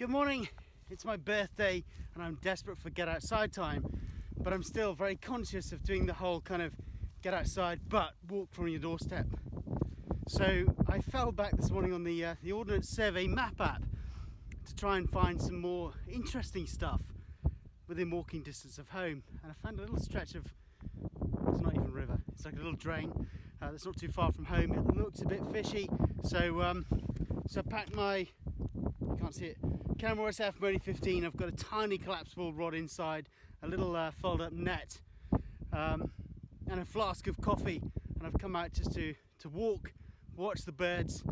Good morning. It's my birthday and I'm desperate for get outside time, but I'm still very conscious of doing the whole kind of get outside but walk from your doorstep. So I fell back this morning on the Ordnance Survey map app to try and find some more interesting stuff within walking distance of home, and I found a little stretch of, it's not even a river, it's like a little drain that's not too far from home. It looks a bit fishy, so I packed my, you can't see it, Karrimor SF Modi 15. I've got a tiny collapsible rod inside, a little fold up net, and a flask of coffee, and I've come out just to walk, watch the birds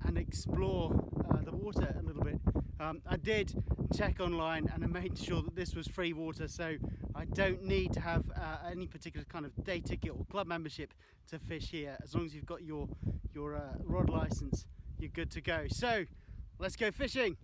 and explore the water a little bit. I did check online and I made sure that this was free water, so I don't need to have any particular kind of day ticket or club membership to fish here. As long as you've got your rod license, you're good to go. So let's go fishing.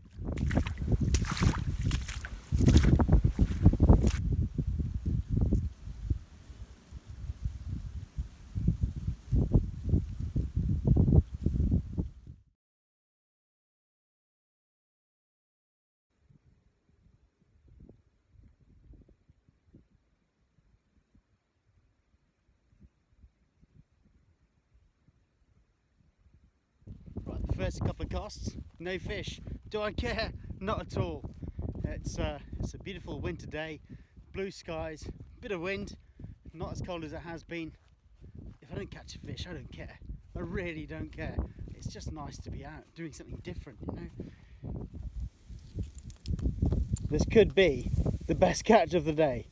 Right, the first couple of casts, no fish. Do I care? Not at all. It's a beautiful winter day, blue skies, bit of wind, not as cold as it has been. If I don't catch a fish, I don't care. I really don't care. It's just nice to be out doing something different, you know. This could be the best catch of the day.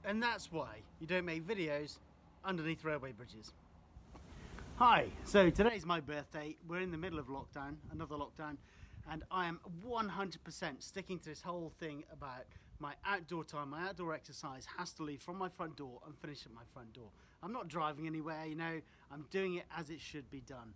And that's why you don't make videos underneath railway bridges. Hi, so today's my birthday. We're in the middle of lockdown, another lockdown, and I am 100% sticking to this whole thing about my outdoor time. My outdoor exercise has to leave from my front door and finish at my front door. I'm not driving anywhere, you know, I'm doing it as it should be done.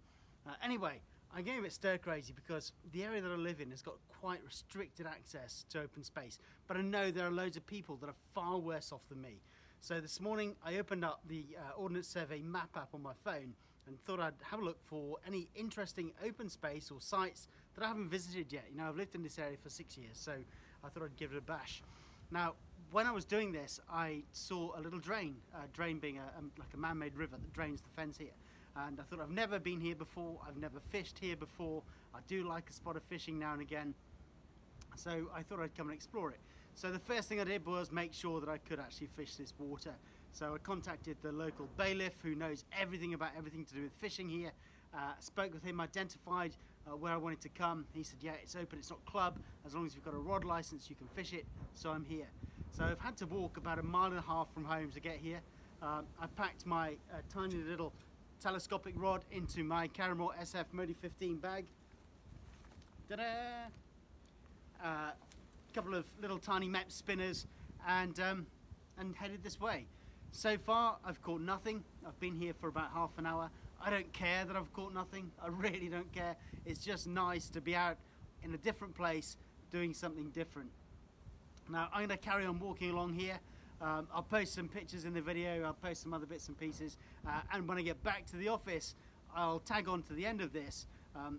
Anyway, I'm getting a bit stir crazy because the area that I live in has got quite restricted access to open space, but I know there are loads of people that are far worse off than me. So this morning I opened up the Ordnance Survey map app on my phone and thought I'd have a look for any interesting open space or sites that I haven't visited yet. You know, I've lived in this area for 6 years, so I thought I'd give it a bash. Now, when I was doing this, I saw a little drain, drain being like a man-made river that drains the fence here. And I thought, I've never been here before, I've never fished here before, I do like a spot of fishing now and again, so I thought I'd come and explore it. So the first thing I did was make sure that I could actually fish this water. So I contacted the local bailiff who knows everything about everything to do with fishing here, spoke with him, identified where I wanted to come. He said, yeah, it's open, it's not club, as long as you've got a rod license you can fish it, so I'm here. So I've had to walk about 1.5 miles from home to get here. I packed my tiny little telescopic rod into my Karrimor SF Modi 15 bag. Ta-da! Couple of little tiny map spinners and headed this way. So far I've caught nothing. I've been here for about half an hour. I don't care that I've caught nothing. I really don't care. It's just nice to be out in a different place doing something different. Now I'm going to carry on walking along here. I'll post some pictures in the video, I'll post some other bits and pieces, and when I get back to the office I'll tag on to the end of this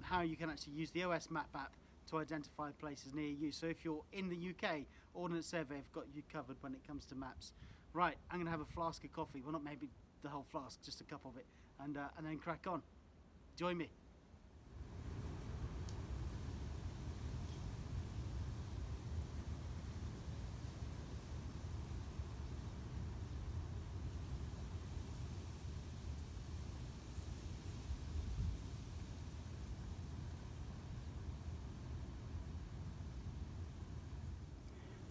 how you can actually use the OS map app to identify places near you. So if you're in the UK, Ordnance Survey have got you covered when it comes to maps. Right, I'm going to have a flask of coffee, well not maybe the whole flask, just a cup of it, and then crack on. Join me.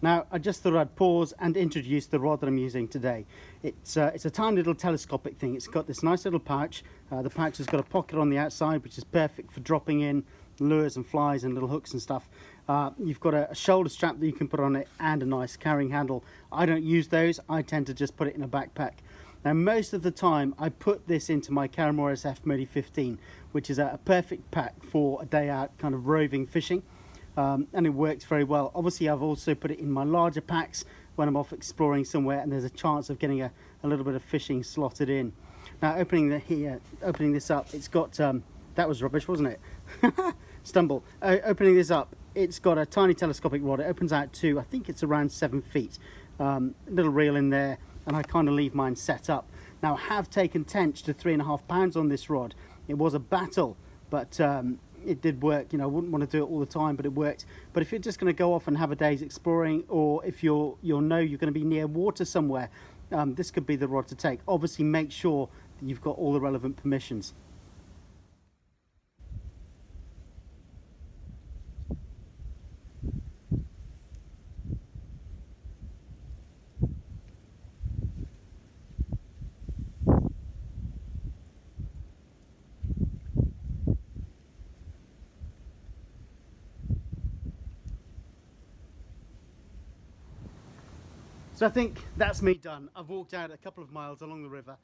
Now, I just thought I'd pause and introduce the rod that I'm using today. It's a tiny little telescopic thing. It's got this nice little pouch. The pouch has got a pocket on the outside, which is perfect for dropping in lures and flies and little hooks and stuff. You've got a shoulder strap that you can put on it and a nice carrying handle. I don't use those. I tend to just put it in a backpack. Now, most of the time, I put this into my Karrimor SF Modi 15, which is a perfect pack for a day out kind of roving fishing. and it works very well. Obviously, I've also put it in my larger packs when I'm off exploring somewhere and there's a chance of getting a little bit of fishing slotted in. Now, opening this up, it's got, that was rubbish, wasn't it? Stumble. Opening this up, it's got a tiny telescopic rod. It opens out to, I think it's around 7 feet. Little reel in there, and I kind of leave mine set up. Now, I have taken tench to 3.5 pounds on this rod. It was a battle, but it did work. You know, I wouldn't want to do it all the time, but it worked. But if you're just going to go off and have a day's exploring, or if you're going to be near water somewhere, this could be the rod to take. Obviously, make sure that you've got all the relevant permissions. So I think that's me done. I've walked out a couple of miles along the river,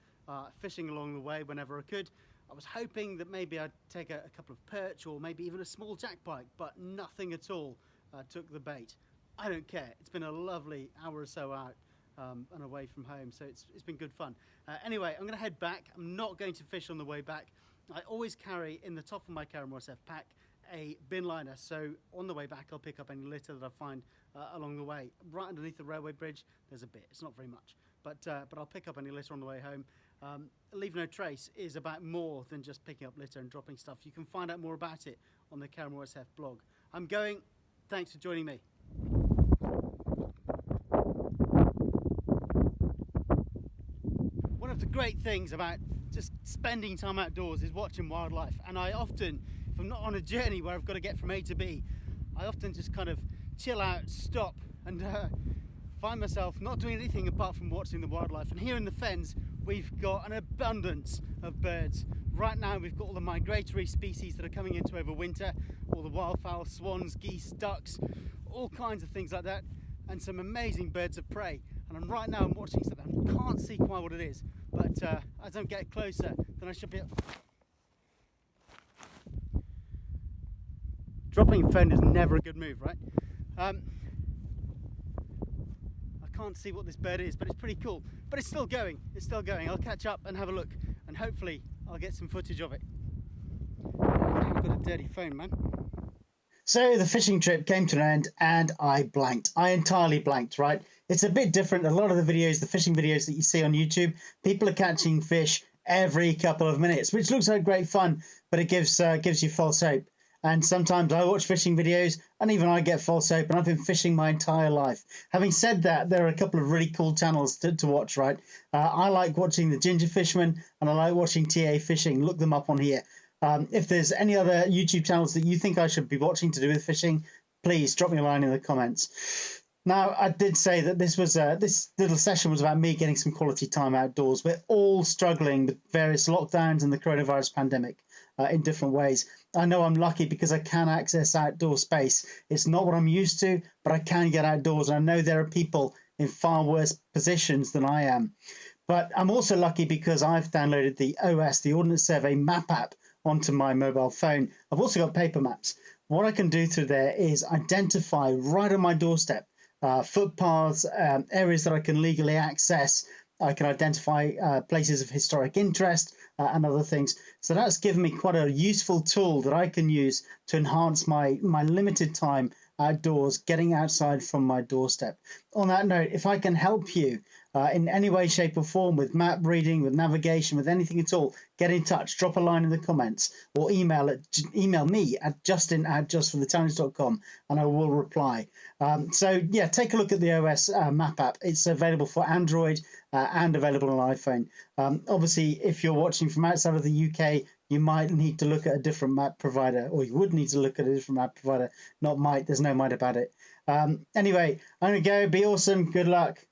fishing along the way whenever I could. I was hoping that maybe I'd take a couple of perch or maybe even a small jackpike, but nothing at all took the bait. I don't care. It's been a lovely hour or so out and away from home, so it's been good fun. Anyway, I'm going to head back. I'm not going to fish on the way back. I always carry in the top of my Karrimor SF pack a bin liner, so on the way back I'll pick up any litter that I find along the way. Right underneath the railway bridge there's a bit, it's not very much, but I'll pick up any litter on the way home. Leave No Trace is about more than just picking up litter and dropping stuff. You can find out more about it on the Karrimor SF blog. I'm going. Thanks for joining me. One of the great things about just spending time outdoors is watching wildlife, and I often, if I'm not on a journey where I've got to get from A to B, I often just kind of chill out, stop, and find myself not doing anything apart from watching the wildlife. And here in the fens we've got an abundance of birds. Right now we've got all the migratory species that are coming into over winter, all the wildfowl, swans, geese, ducks, all kinds of things like that, and some amazing birds of prey. And right now I'm watching something, I can't see quite what it is, but as I get closer then I should be... Dropping a phone is never a good move, right? I can't see what this bird is, but it's pretty cool. But it's still going, I'll catch up and have a look, and hopefully I'll get some footage of it. I've got a dirty phone, man. So the fishing trip came to an end and I blanked. I entirely blanked, right? It's a bit different. A lot of the videos, the fishing videos that you see on YouTube, people are catching fish every couple of minutes, which looks like great fun, but it gives you false hope. And sometimes I watch fishing videos and even I get false hope, and I've been fishing my entire life. Having said that, there are a couple of really cool channels to watch, right? I like watching the Ginger Fisherman and I like watching TA Fishing. Look them up on here. If there's any other YouTube channels that you think I should be watching to do with fishing, please drop me a line in the comments. Now, I did say that this little session was about me getting some quality time outdoors. We're all struggling with various lockdowns and the coronavirus pandemic in different ways. I know I'm lucky because I can access outdoor space. It's not what I'm used to, but I can get outdoors. And I know there are people in far worse positions than I am. But I'm also lucky because I've downloaded the OS, the Ordnance Survey map app, onto my mobile phone. I've also got paper maps. What I can do through there is identify right on my doorstep footpaths, areas that I can legally access. I can identify places of historic interest and other things. So that's given me quite a useful tool that I can use to enhance my limited time outdoors, getting outside from my doorstep. On that note, if I can help you in any way, shape or form with map reading, with navigation, with anything at all, get in touch, drop a line in the comments or email me at justin@justforthechallenge.com and I will reply. So yeah, take a look at the OS map app. It's available for Android and available on iPhone. Obviously, if you're watching from outside of the UK, you might need to look at a different map provider, or you would need to look at a different map provider. Not might, there's no might about it. Anyway, I'm going to go. Be awesome. Good luck.